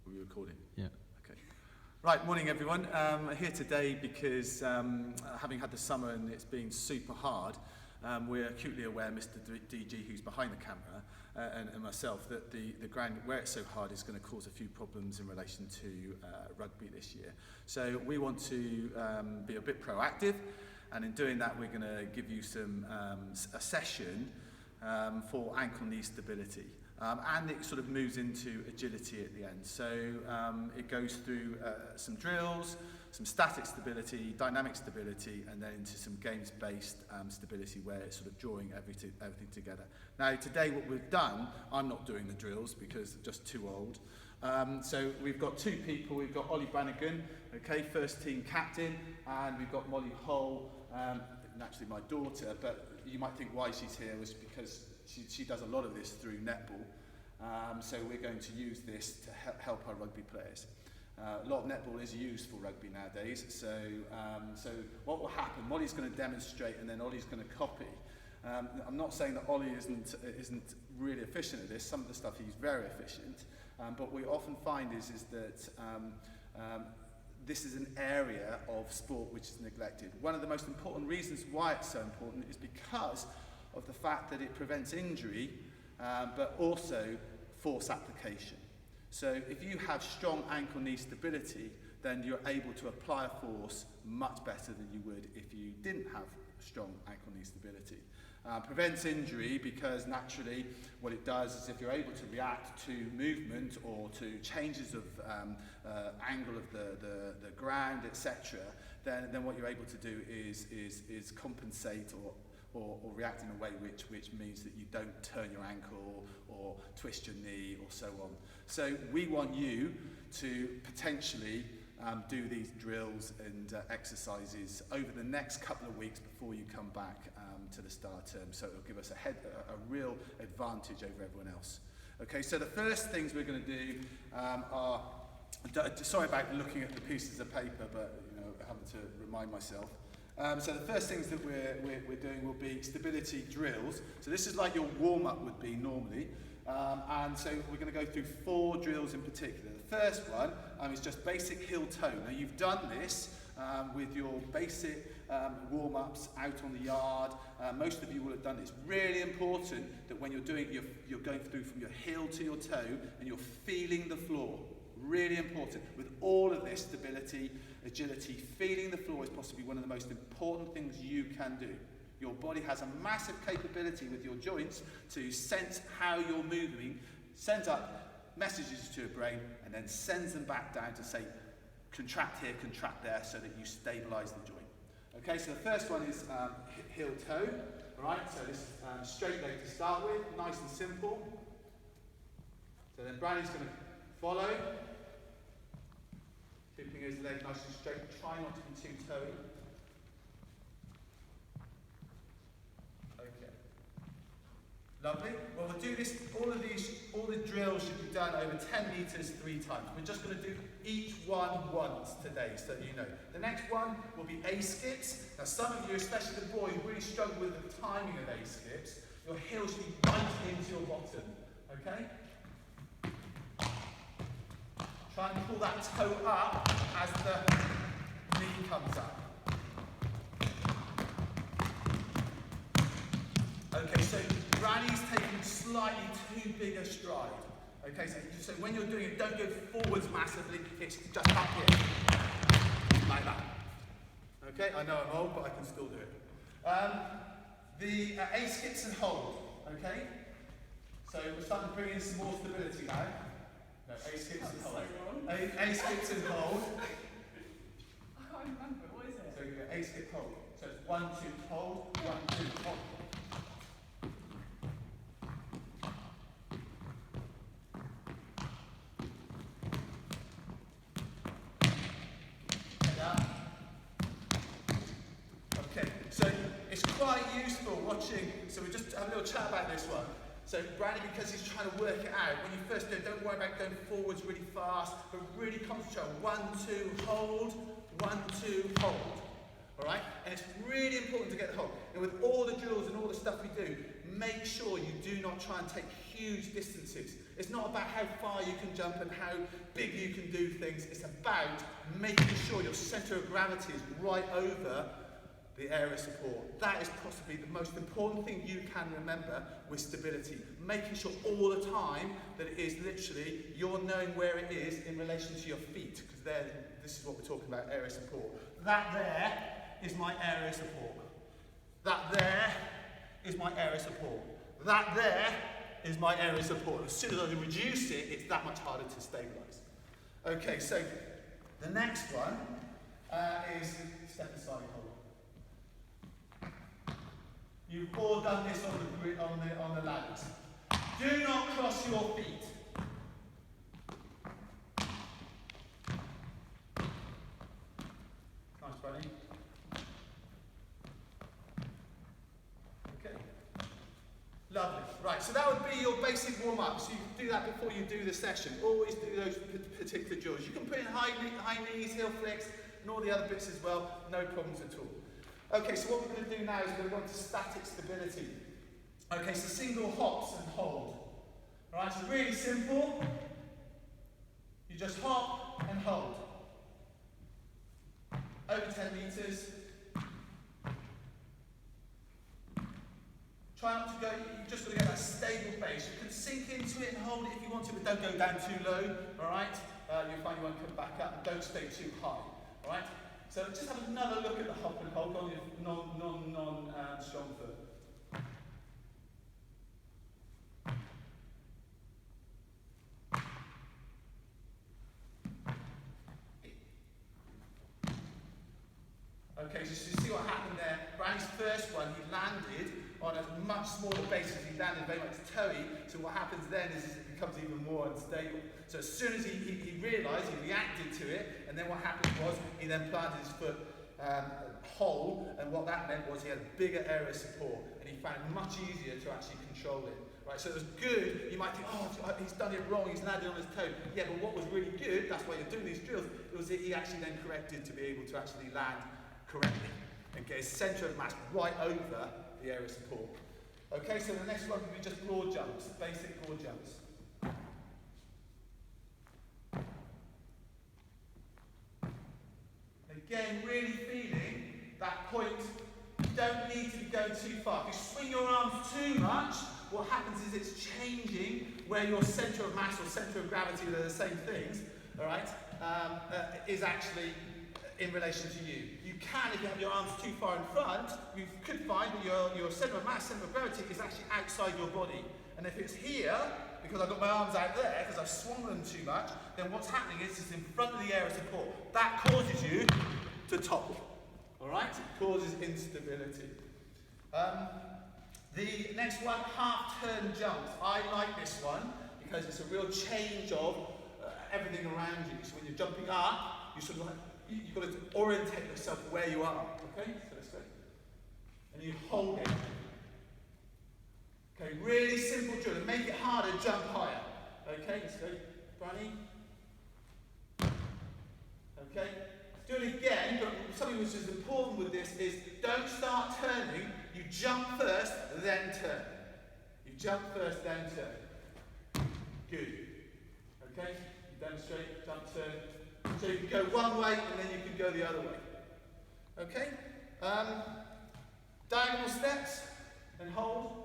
Are we recording? Yeah. Okay. Right, morning everyone. Here today because having had the summer and it's been super hard, we're acutely aware, Mr. DG, who's behind the camera, and myself, that the ground, where it's so hard, is going to cause a few problems in relation to rugby this year. So we want to be a bit proactive, and in doing that we're going to give you a session for ankle knee stability. And it sort of moves into agility at the end. So it goes through some drills, some static stability, dynamic stability, and then into some games-based stability where it's sort of drawing everything together. Now today what we've done, I'm not doing the drills because I'm just too old. So we've got two people. We've got Ollie Brannigan, okay, first team captain, and we've got Molly Hull, naturally my daughter, but you might think why she's here was because she does a lot of this through netball, so we're going to use this to help our rugby players. A lot of netball is used for rugby nowadays, so what will happen, Molly's going to demonstrate and then Ollie's going to copy. I'm not saying that Ollie isn't really efficient at this. Some of the stuff he's very efficient, but what we often find is that this is an area of sport which is neglected. One of the most important reasons why it's so important is because of the fact that it prevents injury, but also force application. So if you have strong ankle knee stability, then you're able to apply a force much better than you would if you didn't have strong ankle knee stability. Prevents injury because naturally what it does is if you're able to react to movement or to changes of angle of the ground, etc., then what you're able to do is compensate or react in a way which means that you don't turn your ankle or twist your knee or so on. So we want you to potentially do these drills and exercises over the next couple of weeks before you come back to the start term. So it'll give us a real advantage over everyone else. Okay, so the first things we're going to do are, sorry about looking at the pieces of paper, but having to remind myself. So the first things that we're doing will be stability drills. So this is like your warm-up would be normally. And so we're going to go through 4 drills in particular. The first one is just basic heel-toe. Now you've done this with your basic warm-ups out on the yard. Most of you will have done this. Really important that when you're doing it, you're going through from your heel to your toe and you're feeling the floor. Really important. With all of this stability, agility, feeling the floor is possibly one of the most important things you can do. Your body has a massive capability with your joints to sense how you're moving, sends up messages to your brain, and then sends them back down to say, contract here, contract there, so that you stabilize the joint. Okay, so the first one is heel-toe. Right, so this is straight leg to start with, nice and simple. So then Brandy's going to follow, keeping his leg nice and straight, try not to be too toey. Okay. Lovely. Well, we'll do this, all the drills should be done over 10 meters 3 times. We're just going to do each one once today, so you know. The next one will be A-skips. Now some of you, especially the boys, really struggle with the timing of A-skips. Your heel should be right into your bottom, okay? Try and pull that toe up as the knee comes up. Okay, so Granny's taking slightly too big a stride. Okay, so when you're doing it, don't go forwards massively, it's just up here. Like that. Okay, I know I'm old, but I can still do it. The A-skips and hold, okay? So we're starting to bring in some more stability now. No, A-skips and hold. A-skips and hold. I can't remember, what is it? So you go A-skip, hold. So it's 1, 2, hold, 1, 2, hold. Okay, so it's quite useful watching, so we just have a little chat about this one. So Brandy, because he's trying to work it out, when you first do it, don't worry about going forwards really fast, but really concentrate on 1, 2, hold, 1, 2, hold. All right? And it's really important to get the hold. And with all the drills and all the stuff we do, make sure you do not try and take huge distances. It's not about how far you can jump and how big you can do things. It's about making sure your centre of gravity is right over the area support. That is possibly the most important thing you can remember with stability. Making sure all the time that it is literally, you're knowing where it is in relation to your feet, because this is what we're talking about, area support. That there is my area support. That there is my area support. That there is my area support. As soon as I reduce it, it's that much harder to stabilise. Okay, so the next one is step aside hold. You've all done this on the ladders. Do not cross your feet. Nice, Bunny. Okay. Lovely. Right, so that would be your basic warm-up. So you do that before you do the session. Always do those particular drills. You can put in high knees, heel flicks, and all the other bits as well. No problems at all. Okay, so what we're going to do now is we're going to go into static stability. Okay, so single hops and hold. Alright, so really simple. You just hop and hold. Over 10 metres. Try not to go, you just got to get that stable base. You can sink into it and hold it if you want to, but don't go down too low, alright? You'll find you won't come back up, and don't stay too high, alright? So just have another look at the hop and hold on your non-strong foot. Okay, so you see what happened there? Brownie's first one, he landed on a much smaller base because he landed very much toey. So what happens then is it becomes even more unstable. So as soon as he realised, he reacted to it, and then what happened was he then planted his foot whole, and what that meant was he had a bigger area of support, and he found it much easier to actually control it. Right, so it was good. You might think, oh, he's done it wrong, he's landed on his toe. Yeah, but what was really good, that's why you're doing these drills, it was that he actually then corrected to be able to actually land correctly and get his centre of mass right over the area of support. Okay, so the next one will be just broad jumps, basic broad jumps. Again, really feeling that point. You don't need to be going too far. If you swing your arms too much, what happens is it's changing where your centre of mass or centre of gravity, they're the same things, all right, is actually in relation to you. You can, if you have your arms too far in front, you could find that your centre of mass, centre of gravity is actually outside your body. And if it's here, because I've got my arms out there, because I've swung them too much, then what's happening is it's in front of the area of support. That causes you to topple. Alright? It causes instability. The next one, half-turn jumps. I like this one because it's a real change of everything around you. So when you're jumping up, you sort of like, you've got to orientate yourself where you are. Okay? So let's go. And you hold it. Okay, really simple drill. And make it harder, jump higher. Okay, let's go. Bunny. Okay, do it again, but something which is important with this is don't start turning. You jump first, then turn. You jump first, then turn. Good. Okay, you demonstrate, jump, turn. So you can go one way and then you can go the other way. Okay, diagonal steps and hold.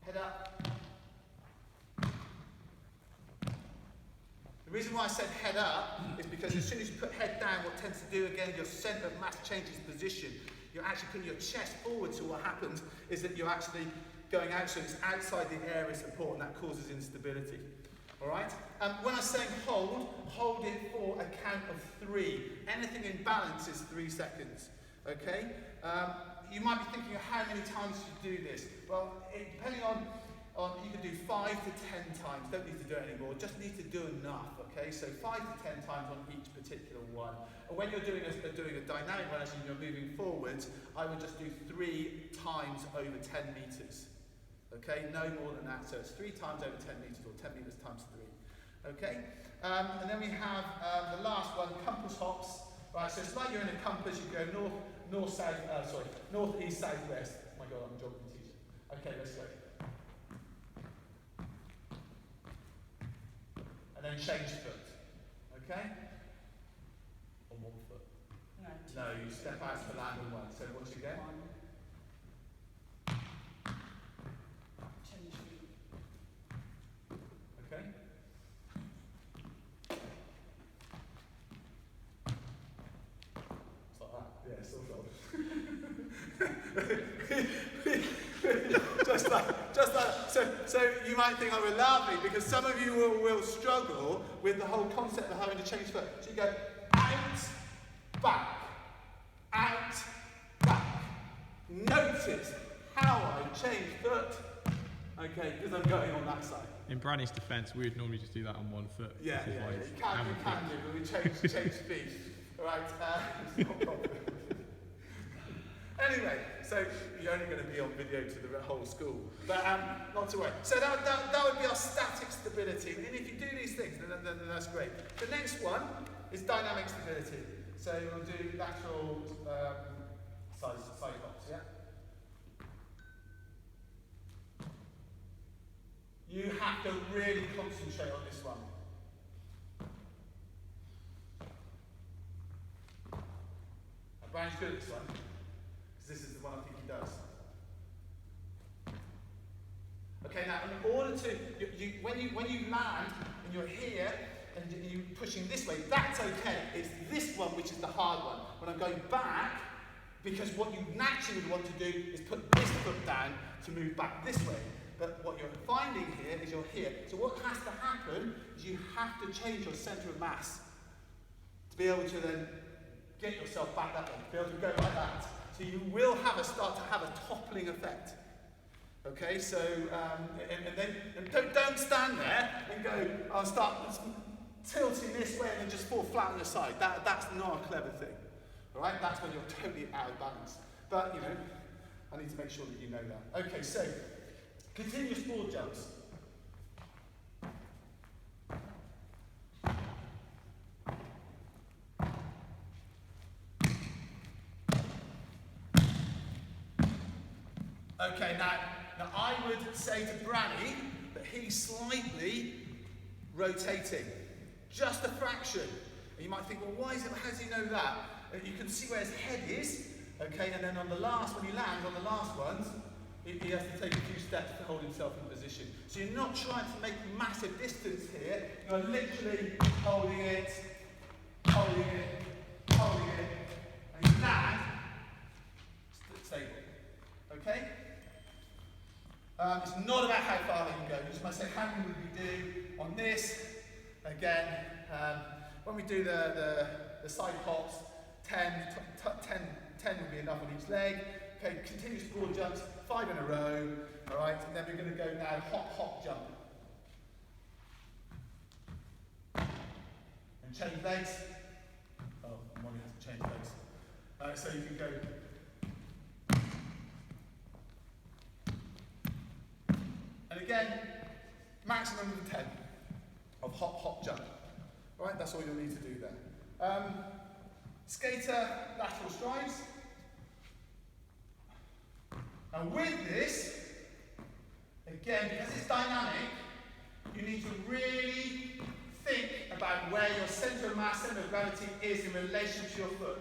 Head up. The reason why I said head up is because as soon as you put head down, what tends to do again, your centre of mass changes position. You're actually putting your chest forward, so what happens is that you're actually going out, so it's outside the area of support, and that causes instability. Alright? When I'm saying hold it for a count of 3. Anything in balance is 3 seconds. Okay? You might be thinking of how many times you do this. Well, depending on you can do 5 to 10 times. Don't need to do it anymore. Just need to do enough. Okay? So 5 to 10 times on each particular one. And when you're doing a dynamic run, as you're moving forwards, I would just do 3 times over 10 meters. Okay? No more than that. So it's 3 times over 10 meters, or 10 meters times 3. Okay? And then we have the last one, compass hops. Right, so it's like you're in a compass, you go north, east, south, west. Oh my God, I'm a geography teacher. Okay, let's go. And then change foot. Okay? On one foot. No. No, you step out to land on one. So what's you get? One. Change feet. Okay? It's like that. Yeah, still shoulders. just like. So you might think I'm laughing because some of you will struggle with the whole concept of having to change foot. So you go out, back, out, back. Notice how I change foot. Okay, because I'm going on that side. In Branny's defence, we would normally just do that on one foot. Yeah, because, like, you can do, but we change speed. Right, it's not a problem. Anyway, so you're only going to be on video to the whole school, but not to worry. So that would be our static stability, and if you do these things, then that's great. The next one is dynamic stability. So we'll do lateral side hops, yeah? You have to really concentrate on this one. And Brian's good at this one, because this is the one I think he does. Okay, now in order to, when you land and you're here and you're pushing this way, that's okay. It's this one which is the hard one. When I'm going back, because what you naturally would want to do is put this foot down to move back this way. But what you're finding here is you're here. So what has to happen is you have to change your centre of mass to be able to then get yourself back that way, to be able to go like that. So you will start to have a toppling effect. Okay, so don't stand there and go, I'll start tilting this way and then just fall flat on your side. That's not a clever thing. All right, that's when you're totally out of balance. But you know, I need to make sure that you know that. Okay, so continuous board jumps. Okay, now I would say to Branny that he's slightly rotating, just a fraction. And you might think, well, why is it? How does he know that? You can see where his head is. Okay, and then on the last, when he lands on the last ones, he has to take a few steps to hold himself in position. So you're not trying to make massive distance here. You're literally holding it, holding it, holding it, and you land stable. Okay? It's not about how far they can go. You just must say, how many would we do on this? Again, when we do the side hops, 10 would be enough on each leg. Okay, continuous board jumps, 5 in a row. All right, and then we're going to go now hop, jump. And change legs. Oh, Molly has to change legs. So you can go. And again, maximum of 10 of hop, jump. All right, that's all you'll need to do there. Skater lateral strides. And with this, again, because it's dynamic, you need to really think about where your centre of mass, centre of gravity is in relation to your foot.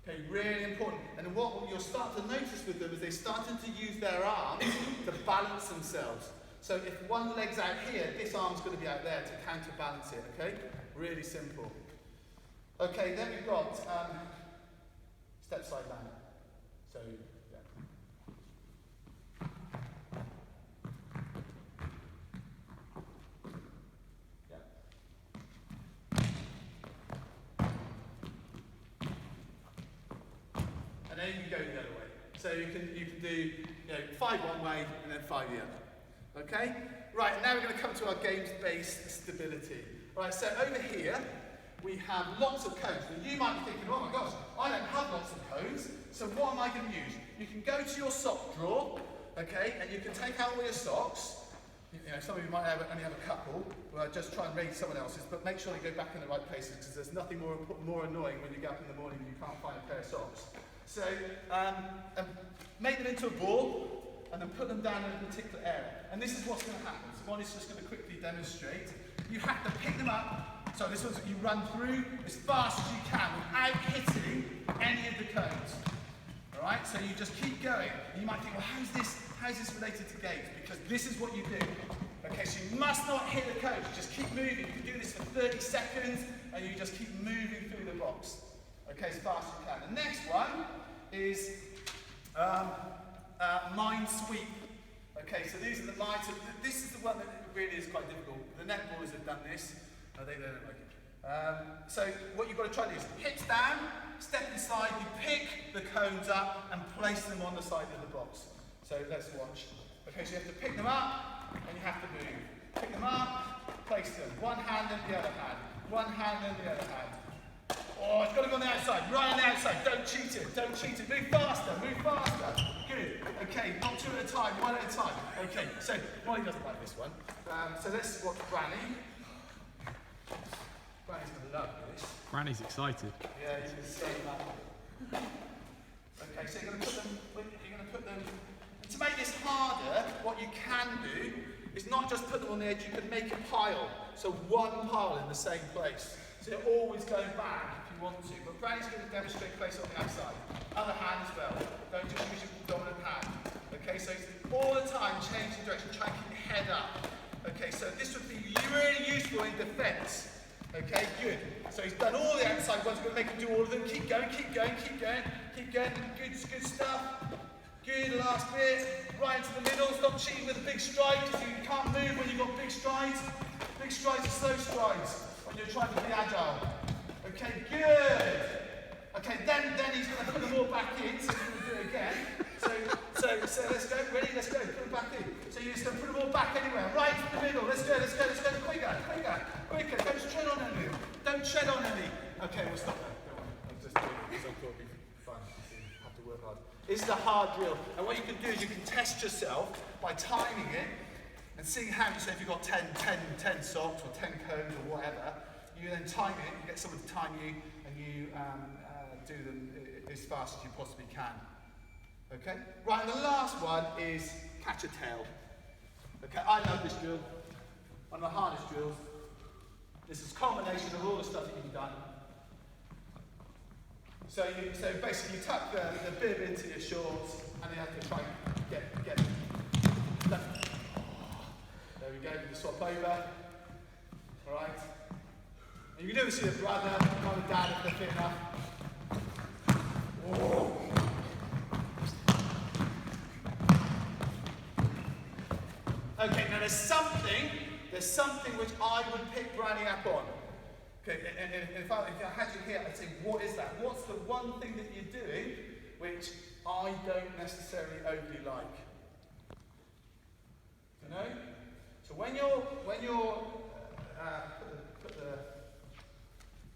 Okay, really important. And what you'll start to notice with them is they're starting to use their arms to balance themselves. So if one leg's out here, this arm's going to be out there to counterbalance it, okay? Really simple. Okay, then we've got step side land. So, yeah. Yeah. And then you can go the other way. So you can do 5 one way and then 5 the other. Okay? Right, now we're going to come to our games-based stability. Right, so over here, we have lots of cones. Now you might be thinking, oh my gosh, I don't have lots of cones, so what am I going to use? You can go to your sock drawer, okay, and you can take out all your socks, you know, some of you might only have a couple, just try and raid someone else's, but make sure they go back in the right places, because there's nothing more annoying when you get up in the morning and you can't find a pair of socks. So make them into a ball and then put them down in a particular area. And this is what's going to happen. So Bonnie's just going to quickly demonstrate. You have to pick them up. So this one's you run through as fast as you can without hitting any of the cones. All right, so you just keep going. And you might think, well, how's this related to gates? Because this is what you do. Okay, so you must not hit the cones. You just keep moving. You can do this for 30 seconds, and you just keep moving through the box. Okay, as fast as you can. The next one is mind sweep. Okay, so these are the lines. So this is the one that really is quite difficult. The netballers have done this. They don't like it. So what you've got to try to do is hips down, step inside, you pick the cones up and place them on the side of the box. So let's watch. Okay, so you have to pick them up and you have to move. Pick them up, place them. One hand and the other hand. One hand and the other hand. Oh, it's got to go on the outside, right on the outside. Don't cheat it, don't cheat it. Move faster, move faster. Good. Okay, not two at a time, one at a time. Okay, so Molly doesn't like this one. So let's watch Granny. Granny's going to love this. Granny's excited. Yeah, you can see that. Okay, so you're going to put them, and to make this harder, what you can do is not just put them on the edge, you can make a pile. So one pile in the same place. So you're always going back if you want to. But Granny's going to demonstrate place on the outside. Other hand as well. Don't just use your dominant hand. Okay, so all the time change the direction, try and keep your head up. Okay, so this would be really useful in defence. Okay, good. So he's done all the outside ones, we're going to make him do all of them. Keep going, keep going, keep going, keep going. Good stuff. Good, last bit. Right into the middle. Stop cheating with a big stride, because you can't move when you've got big strides. Big strides are slow strides when you're trying to be agile. Okay, good. Okay, then he's going to put them all back in, so he's going to do it again. So let's go, ready, let's go, put them back in. So you're just going to put them all back anywhere, right in the middle, let's go, quicker. Don't tread on any. Don't tread on any. Okay, we'll stop there. Don't worry. I'll just do it because I thought it'd be fun. You have to work hard. This is a hard drill. And what you can do is you can test yourself by timing it and seeing how, so if you've got 10 socks or 10 cones or whatever, you then time it, you get someone to time you, and you do them as fast as you possibly can. Okay? Right, and the last one is catch a tail. Okay, I love this drill. One of the hardest drills. This is a combination of all the stuff that you've done. So basically you tuck the bib into your shorts, and you have to try and get left. There we go, you can swap over. Alright? You can do this with your brother, mum and dad if they're fit enough. Whoa. Okay, now there's something which I would pick Granny up on. Okay, and if I had you here, I'd say, what is that? What's the one thing that you're doing which I don't necessarily overly like? You know? So when you're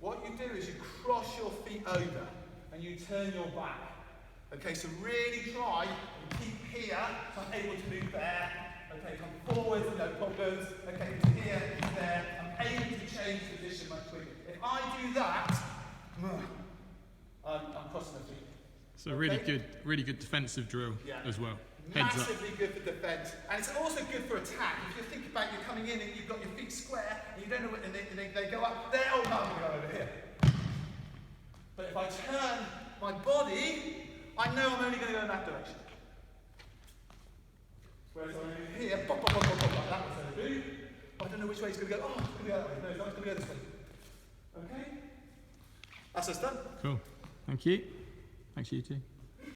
what you do is you cross your feet over and you turn your back. Okay, so really try and keep here, so I'm able to move there. Okay, come forward, no problems. Okay, here, there. I'm able to change position much quicker. If I do that, I'm crossing the feet. So really good defensive drill as well. Heads Massively up. good for defence, and it's also good for attack. If you think about you're coming in and you've got your feet square, and you don't know what, and they go up there, oh no, I'm going to go over here. But if I turn my body, I know I'm only going to go in that direction. Whereas I'm here, pop, like that was going to do. I don't know which way it's going to go. Oh, it's going to go that way. No, it's going to go this way. Okay? That's us done. Cool. Thank you. Thanks you too.